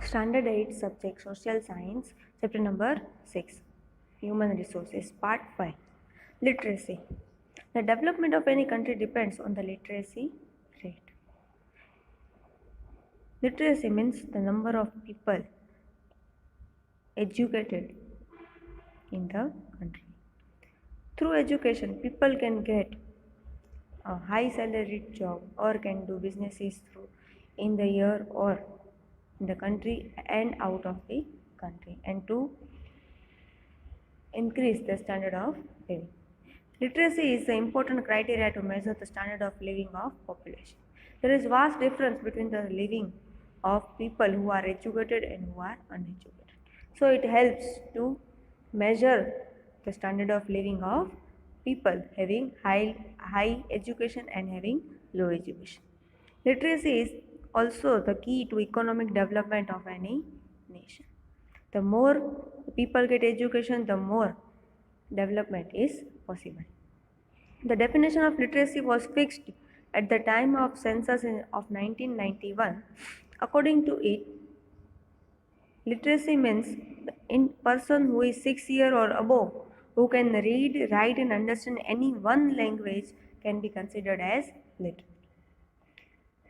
Standard 8 subject Social Science, chapter number 6, Human Resources, part 5, Literacy. The development of any country depends on the literacy rate. Literacy means the number of people educated in the country. Through education, people can get a high salaried job or can do businesses through in the year or in the country and out of the country, and to increase the standard of living. Literacy is the important criteria to measure the standard of living of population. There is vast difference between the living of people who are educated and who are uneducated. So it helps to measure the standard of living of people having high education and having low education. Literacy is also the key to economic development of any nation. The more people get education, the more development is possible. The definition of literacy was fixed at the time of census of 1991. According to it, literacy means in person who is 6 years or above who can read, write and understand any one language can be considered as literate.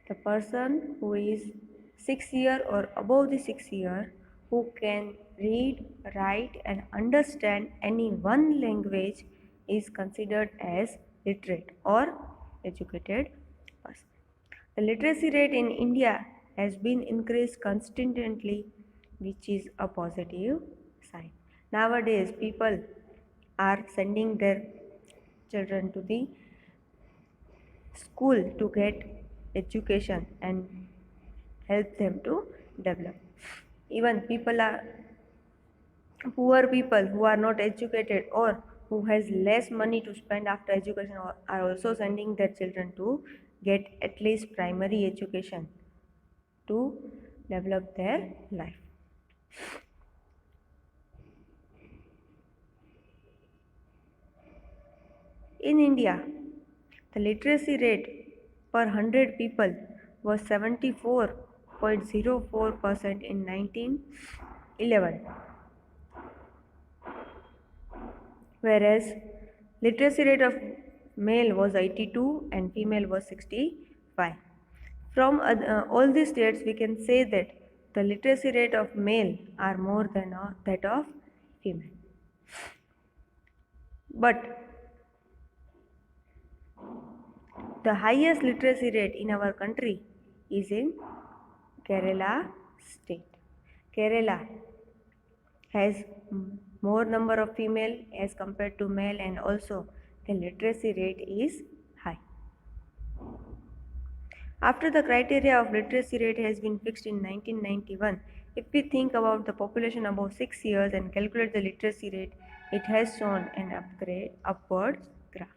The person who is 6 years or above the 6 year who can read, write and understand any one language is considered as literate or educated person. The literacy rate in India has been increased constantly, which is a positive sign. Nowadays, people are sending their children to the school to get education and help them to develop. Even poor people who are not educated or who has less money to spend after education are also sending their children to get at least primary education to develop their life. In India, the literacy rate per 100 people was 74.04% in 1911, whereas literacy rate of male was 82 and female was 65. From all these states, we can say that the literacy rate of male are more than that of female. But the highest literacy rate in our country is in Kerala state. Kerala has more number of female as compared to male, and also the literacy rate is high. After the criteria of literacy rate has been fixed in 1991, if we think about the population above 6 years and calculate the literacy rate, it has shown an upward graph.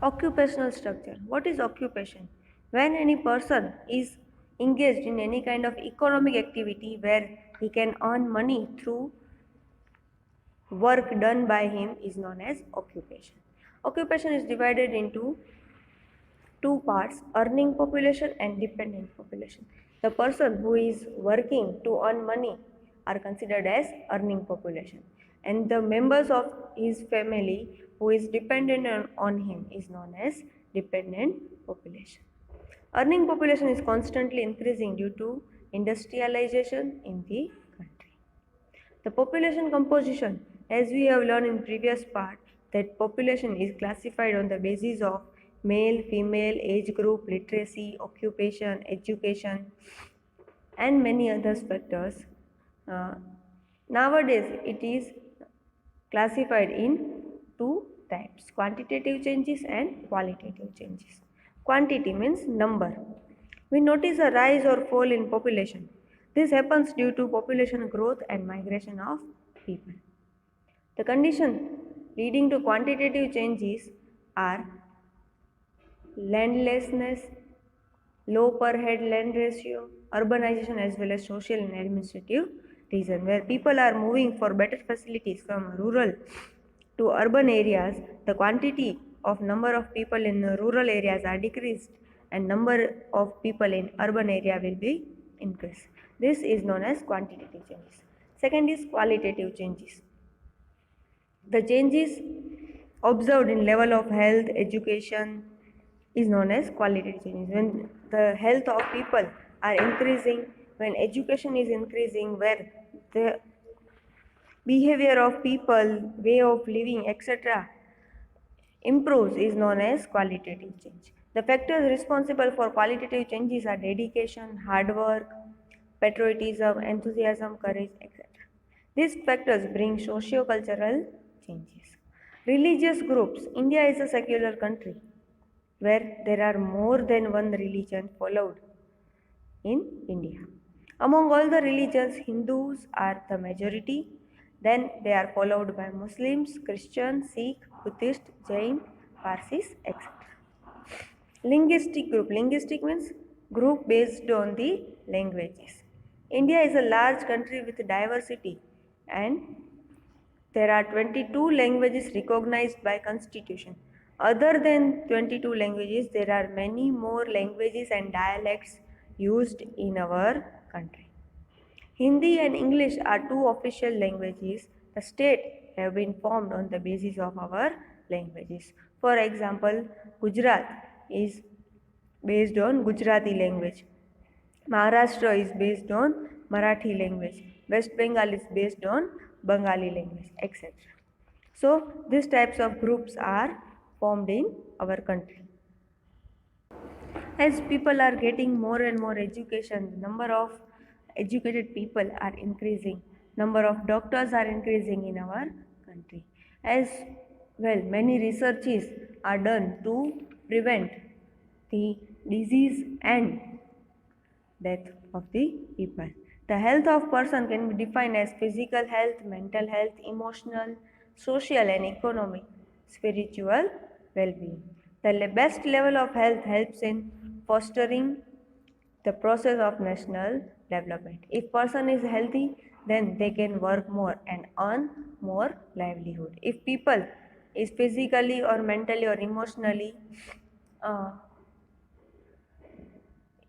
Occupational structure. What is occupation? When any person is engaged in any kind of economic activity where he can earn money through work done by him is known as occupation. Occupation is divided into two parts: earning population and dependent population. The person who is working to earn money are considered as earning population, and the members of his family who is dependent on him is known as dependent population. Earning population is constantly increasing due to industrialization in the country. The population composition, as we have learned in previous part, that population is classified on the basis of male, female, age group, literacy, occupation, education, and many other factors. Nowadays, it is classified in two types: quantitative changes and qualitative changes. Quantity means number. We notice a rise or fall in population. This happens due to population growth and migration of people. The condition leading to quantitative changes are landlessness, low per head land ratio, urbanization, as well as social and administrative reason. Where people are moving for better facilities from rural to urban areas, the quantity of number of people in rural areas are decreased and number of people in urban area will be increase. This is known as quantitative changes. Second is qualitative changes. The changes observed in level of health, education is known as qualitative changes. When the health of people are increasing, when education is increasing, where the behavior of people, way of living, etc. improves is known as qualitative change. The factors responsible for qualitative changes are dedication, hard work, patriotism, enthusiasm, courage, etc. These factors bring socio-cultural changes. Religious groups. India is a secular country where there are more than one religion followed in India. Among all the religions, Hindus are the majority. Then they are followed by Muslims, Christians, Sikh, Buddhist, Jain, Parsis, etc. Linguistic group. Linguistic means group based on the languages. India is a large country with diversity and there are 22 languages recognized by constitution. Other than 22 languages, there are many more languages and dialects used in our country. Hindi and English are two official languages. The state have been formed on the basis of our languages. For example, Gujarat is based on Gujarati language. Maharashtra is based on Marathi language. West Bengal is based on Bengali language, etc. So, these types of groups are formed in our country. As people are getting more and more education, the number of educated people are increasing, number of doctors are increasing in our country. As well, many researches are done to prevent the disease and death of the people. The health of person can be defined as physical health, mental health, emotional, social and economic, spiritual well-being. The best level of health helps in fostering the process of national development. If person is healthy, then they can work more and earn more livelihood. If people is physically or mentally or emotionally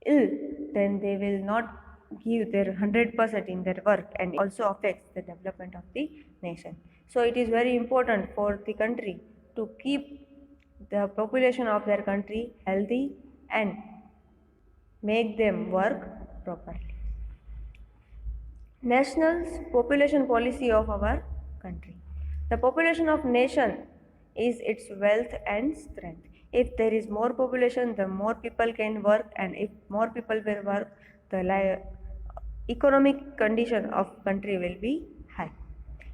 ill, then they will not give their 100% in their work and it also affects the development of the nation. So it is very important for the country to keep the population of their country healthy and make them work properly. National population policy of our country. The population of nation is its wealth and strength. If there is more population, the more people can work, and if more people will work, the economic condition of country will be high.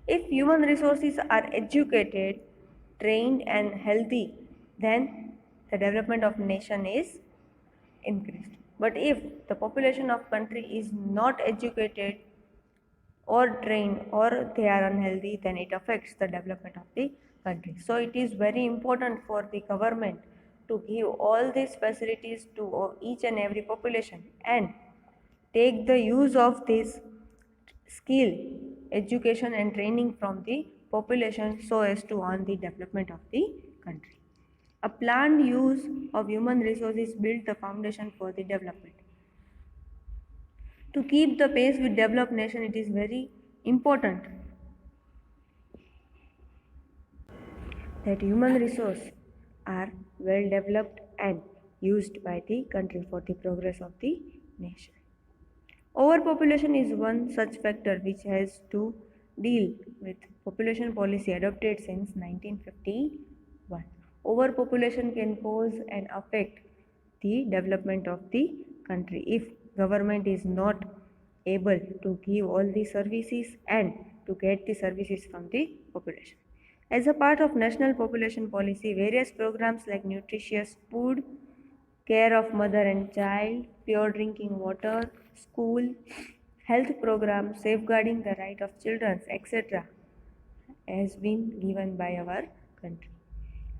If human resources are educated, trained and healthy, then the development of nation is increased. But if the population of country is not educated or trained or they are unhealthy, then it affects the development of the country. So it is very important for the government to give all these facilities to each and every population and take the use of this skill, education and training from the population so as to earn the development of the country. A planned use of human resources build the foundation for the development. To keep the pace with developed nation, it is very important that human resources are well developed and used by the country for the progress of the nation. Overpopulation is one such factor which has to deal with population policy adopted since 1951. Overpopulation can cause and affect the development of the country if government is not able to give all the services and to get the services from the population. As a part of national population policy, various programs like nutritious food, care of mother and child, pure drinking water, school, health program, safeguarding the right of children, etc. has been given by our country.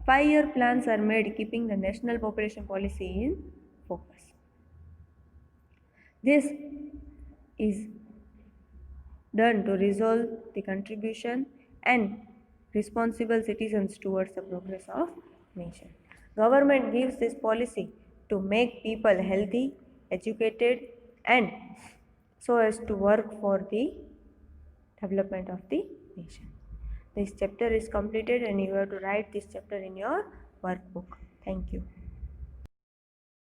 5-year plans are made keeping the national population policy in focus. This is done to resolve the contribution and responsible citizens towards the progress of nation. Government gives this policy to make people healthy, educated and so as to work for the development of the nation. This chapter is completed and you have to write this chapter in your workbook. Thank you.